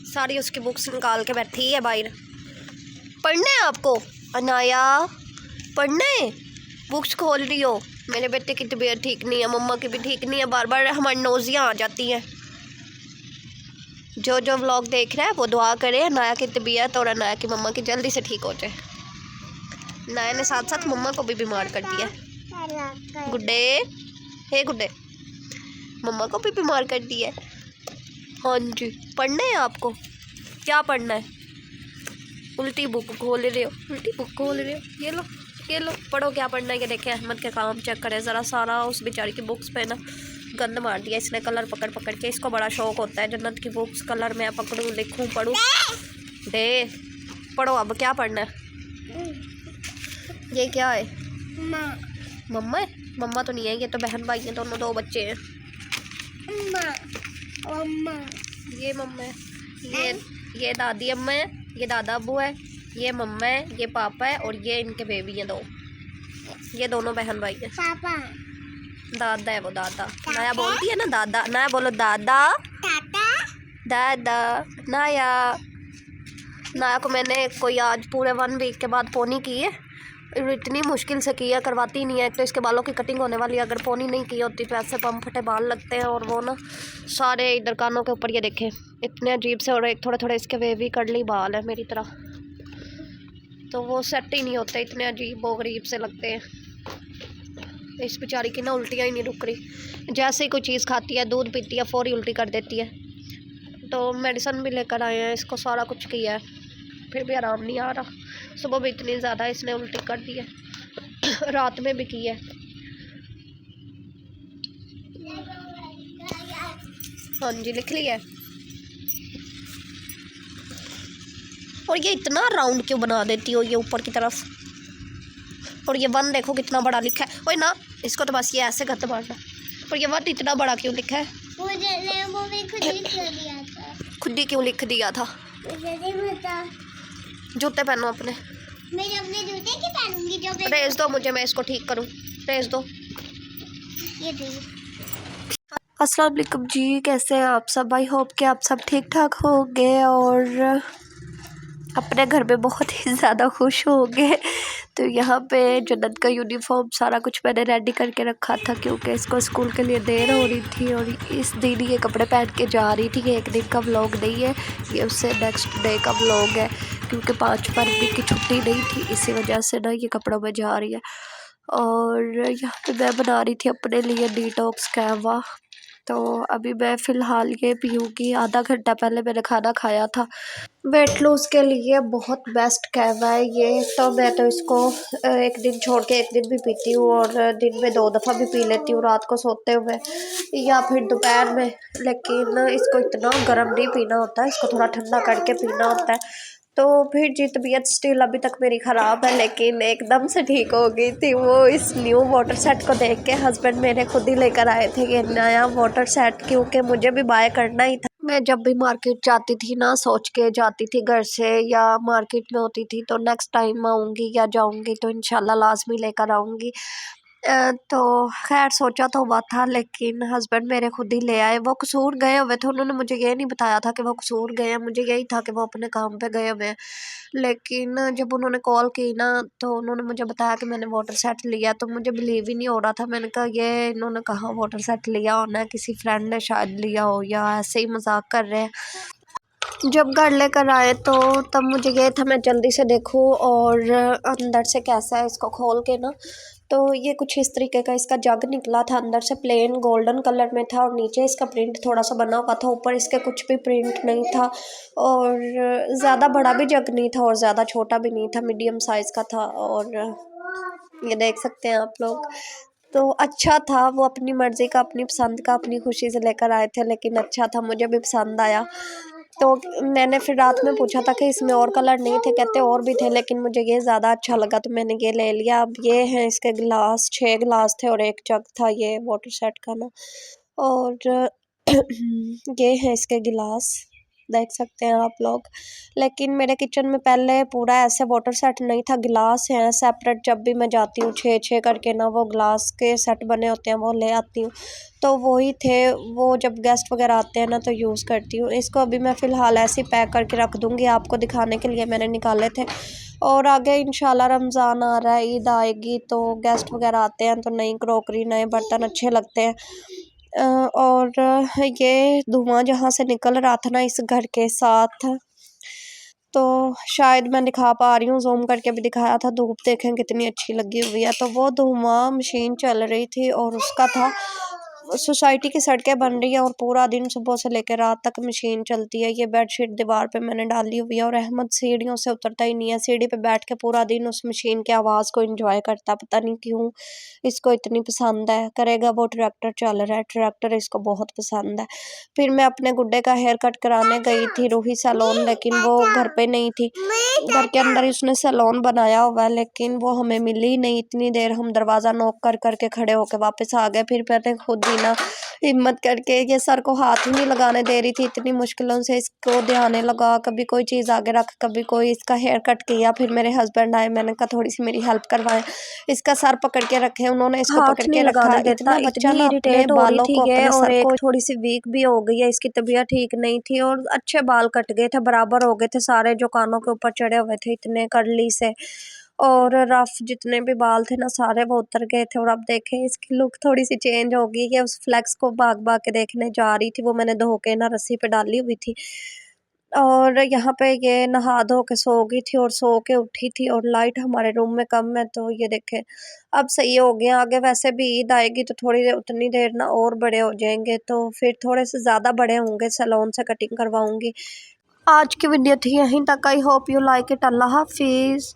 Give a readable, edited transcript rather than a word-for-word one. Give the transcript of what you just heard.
सारी उसकी बुक्स निकाल के बैठी है बाहर। पढ़ने आपको अनाया, पढ़ने बुक्स खोल रही हो। मेरे बेटे की तबीयत ठीक नहीं है, मम्मा की भी ठीक नहीं है, बार बार हमारी नोजियाँ आ जाती हैं। जो जो व्लॉग देख रहा है वो दुआ करे अनाया की तबीयत और अनाया की मम्मा की जल्दी से ठीक हो जाए। अनाया ने साथ साथ मम्मा को भी बीमार कर दिया। गुड्डे, हे गुड्डे, मम्मा को भी बीमार कर दिया है। हाँ जी, पढ़ना है आपको, क्या पढ़ना है? उल्टी बुक खोल रहे हो, उल्टी बुक खोल रहे हो। ये लो पढ़ो, क्या पढ़ना है? ये देखें, अहमद के काम चेक करें ज़रा। सारा उस बेचारी की बुक्स पे ना गंद मार दिया इसने, कलर पकड़ पकड़ के। इसको बड़ा शौक होता है जन्नत की बुक्स, कलर मैं पकड़ूँ, लिखूँ, पढ़ूँ। दे पढ़ो, अब क्या पढ़ना है? ये क्या है? मम्मा है? मम्मा तो नहीं है, ये तो बहन भाई हैं दोनों, दो बच्चे हैं। ये मम्मा है, ये दादी अम्मा है, ये दादा अब्बू है, ये मम्मा है, ये पापा है और ये इनके बेबी हैं दो। ये दोनों बहन भाई हैं। पापा दादा है, वो दादा। नाया बोलती है ना दादा, नाया बोलो दादा, दादा। नाया, नाया को मैंने कोई आज पूरे 1 वीक के बाद पोनी की है। इतनी मुश्किल से किया, करवाती नहीं है। एक तो इसके बालों की कटिंग होने वाली है, अगर पोनी नहीं की होती तो ऐसे फटे बाल लगते हैं। और वो ना सारे इधर कानों के ऊपर ये देखें इतने अजीब से, और एक थोड़े थोड़े इसके वेवी कर्ली बाल है मेरी तरह, तो वो सेट ही नहीं होते, इतने अजीब व गरीब से लगते हैं। इस बेचारी की ना उल्टियाँ ही नहीं रुक रही, जैसे ही कोई चीज़ खाती है, दूध पीती है, फौरी उल्टी कर देती है। तो मेडिसिन भी लेकर आए हैं, इसको सारा कुछ किया है, फिर भी आराम नहीं आ रहा। सुबह भी इतनी ज़्यादा इसने उल्टी कर दी है, रात में भी की है। हाँ जी, लिख लिया है। और ये इतना राउंड क्यों बना देती हो ये ऊपर की तरफ? और ये 1 देखो कितना बड़ा लिखा है। ओए ना, इसको तो बस ये ऐसे गत मारना। और ये 1 इतना बड़ा क्यों लिखा है? वो भी खुद ही लिख दिया था। खुद ही क्यों लिख दिया था? जूते पहनो अपने। मैं अपने जूते की पहनूंगी जो रेस दो मुझे, मैं इसको ठीक करूं। रेस दो। ये ठीक। अस्सलाम वालेकुम जी, कैसे हैं आप सब? आई होप कि आप सब ठीक ठाक होंगे और अपने घर में बहुत ही ज़्यादा खुश होंगे। तो यहाँ पे जन्नत का यूनिफॉर्म सारा कुछ मैंने रेडी करके रखा था, क्योंकि इसको स्कूल के लिए देर हो रही थी और इस दिन ये कपड़े पहन के जा रही थी। एक दिन का व्लॉग नहीं है ये, उससे नेक्स्ट डे का व्लॉग है, क्योंकि 5 फरवरी की छुट्टी नहीं थी, इसी वजह से ना ये कपड़ों में जा रही है। और यहाँ पे मैं बना रही थी अपने लिए डिटॉक्स कहवा। तो अभी मैं फ़िलहाल ये पीऊँगी। आधा घंटा पहले मैंने खाना खाया था। वेट लॉस के लिए बहुत बेस्ट कहवा है ये। तो मैं तो इसको एक दिन छोड़ के एक दिन भी पीती हूँ, और दिन में 2 दफ़ा भी पी लेती हूँ, रात को सोते हुए या फिर दोपहर में। लेकिन इसको इतना गर्म नहीं पीना होता, इसको थोड़ा ठंडा करके पीना होता है। तो फिर जी तबीयत स्टिल अभी तक मेरी ख़राब है, लेकिन एकदम से ठीक हो गई थी वो इस न्यू वाटर सेट को देख के। हस्बैंड मेरे खुद ही लेकर आए थे ये नया वाटर सेट, क्योंकि मुझे भी बाय करना ही था। मैं जब भी मार्केट जाती थी ना, सोच के जाती थी घर से, या मार्केट में होती थी तो नेक्स्ट टाइम आऊँगी या जाऊँगी तो इंशाल्लाह लाजमी लेकर आऊँगी। तो खैर सोचा तो हुआ था, लेकिन हस्बैंड मेरे खुद ही ले आए। वो कसूर गए हुए थे, उन्होंने मुझे ये नहीं बताया था कि वो कसूर गए हैं, मुझे यही था कि वो अपने काम पे गए हुए हैं। लेकिन जब उन्होंने कॉल की ना, तो उन्होंने मुझे बताया कि मैंने वाटर सेट लिया, तो मुझे बिलीव ही नहीं हो रहा था। मैंने कहा ये इन्होंने कहा वाटर सेट लिया होना है, किसी फ्रेंड ने शायद लिया हो या ऐसे ही मजाक कर रहे हैं। जब घर लेकर आए तो तब मुझे ये था मैं जल्दी से देखूं और अंदर से कैसा है इसको खोल के ना। तो ये कुछ इस तरीके का इसका जग निकला था, अंदर से प्लेन गोल्डन कलर में था और नीचे इसका प्रिंट थोड़ा सा बना हुआ था, ऊपर इसके कुछ भी प्रिंट नहीं था। और ज़्यादा बड़ा भी जग नहीं था और ज़्यादा छोटा भी नहीं था, मीडियम साइज़ का था। और ये देख सकते हैं आप लोग। तो अच्छा था, वो अपनी मर्ज़ी का, अपनी पसंद का, अपनी खुशी से लेकर आए थे, लेकिन अच्छा था, मुझे भी पसंद आया। तो मैंने फिर रात में पूछा था कि इसमें और कलर नहीं थे, कहते और भी थे, लेकिन मुझे ये ज़्यादा अच्छा लगा तो मैंने ये ले लिया। अब ये हैं इसके गिलास, 6 गिलास थे और 1 जग था ये वाटर सेट का ना। और ये हैं इसके गिलास, देख सकते हैं आप लोग। लेकिन मेरे किचन में पहले पूरा ऐसे वाटर सेट नहीं था, गिलास हैं सेपरेट। जब भी मैं जाती हूँ 6-6 करके ना वो ग्लास के सेट बने होते हैं वो ले आती हूँ, तो वही थे, वो जब गेस्ट वगैरह आते हैं ना तो यूज़ करती हूँ। इसको अभी मैं फ़िलहाल ऐसे ही पैक करके रख दूँगी, आपको दिखाने के लिए मैंने निकाले थे। और आगे इंशाल्लाह रमज़ान आ रहा है, ईद आएगी तो गेस्ट वगैरह आते हैं तो नई क्रॉकरी नए बर्तन अच्छे लगते हैं। और ये धुआं जहाँ से निकल रहा था ना इस घर के साथ, तो शायद मैं दिखा पा रही हूँ, ज़ूम करके भी दिखाया था, धूप देखें कितनी अच्छी लगी हुई है। तो वो धुआं मशीन चल रही थी और उसका था। सोसाइटी की सड़कें बन रही हैं और पूरा दिन सुबह से लेकर रात तक मशीन चलती है। ये बेडशीट दीवार पे मैंने डाली हुई है और अहमद सीढ़ियों से उतरता ही नहीं है। सीढ़ी पे बैठ के पूरा दिन उस मशीन की आवाज़ को एंजॉय करता, पता नहीं क्यों इसको इतनी पसंद है। करेगा वो ट्रैक्टर चल रहा है, ट्रैक्टर इसको बहुत पसंद है। फिर मैं अपने गुड्डे का हेयर कट कराने गई थी रूही सैलून, लेकिन वो घर पे नहीं थी। घर के अंदर ही उसने सैलून बनाया हुआ है, लेकिन वो हमें मिली नहीं। इतनी देर हम दरवाज़ा नॉक कर करके खड़े होके वापस आ गए। फिर मैंने खुद ही ना हिम्मत करके, ये सर को हाथ ही नहीं लगाने दे रही थी, इतनी मुश्किलों से इसको ध्यान लगा, कभी कोई चीज़ आगे रख, कभी कोई, इसका हेयर कट किया। फिर मेरे हस्बैंड आए, मैंने कहा थोड़ी सी मेरी हेल्प करवाएं। इसका सर पकड़ के रखे, उन्होंने इसको पकड़ के रखा। इतना बच्चा ना अपने बालों को, अपने सर को, थोड़ी सी वीक भी हो गई है, इसकी तबीयत ठीक नहीं थी और अच्छे बाल कट गए थे, बराबर हो गए थे सारे, जो कानों के ऊपर चढ़े हुए थे इतने कर्ली से, और रफ जितने भी बाल थे ना सारे वो उतर गए थे। और अब देखें इसकी लुक थोड़ी सी चेंज हो गई है। उस फ्लेक्स को भाग भाग के देखने जा रही थी, वो मैंने धो के ना रस्सी पे डाली हुई थी। और यहाँ पे ये नहा धो के सो गई थी और सो के उठी थी, और लाइट हमारे रूम में कम है तो ये देखें अब सही हो गया। आगे वैसे भी ईद आएगी तो थोड़ी देर, उतनी देर ना और बड़े हो जाएंगे, तो फिर थोड़े से ज़्यादा बड़े होंगे, सैलून से कटिंग करवाऊंगी। आज की वीडियो थी यहीं तक। I hope you like it. अल्लाह हाफिज़।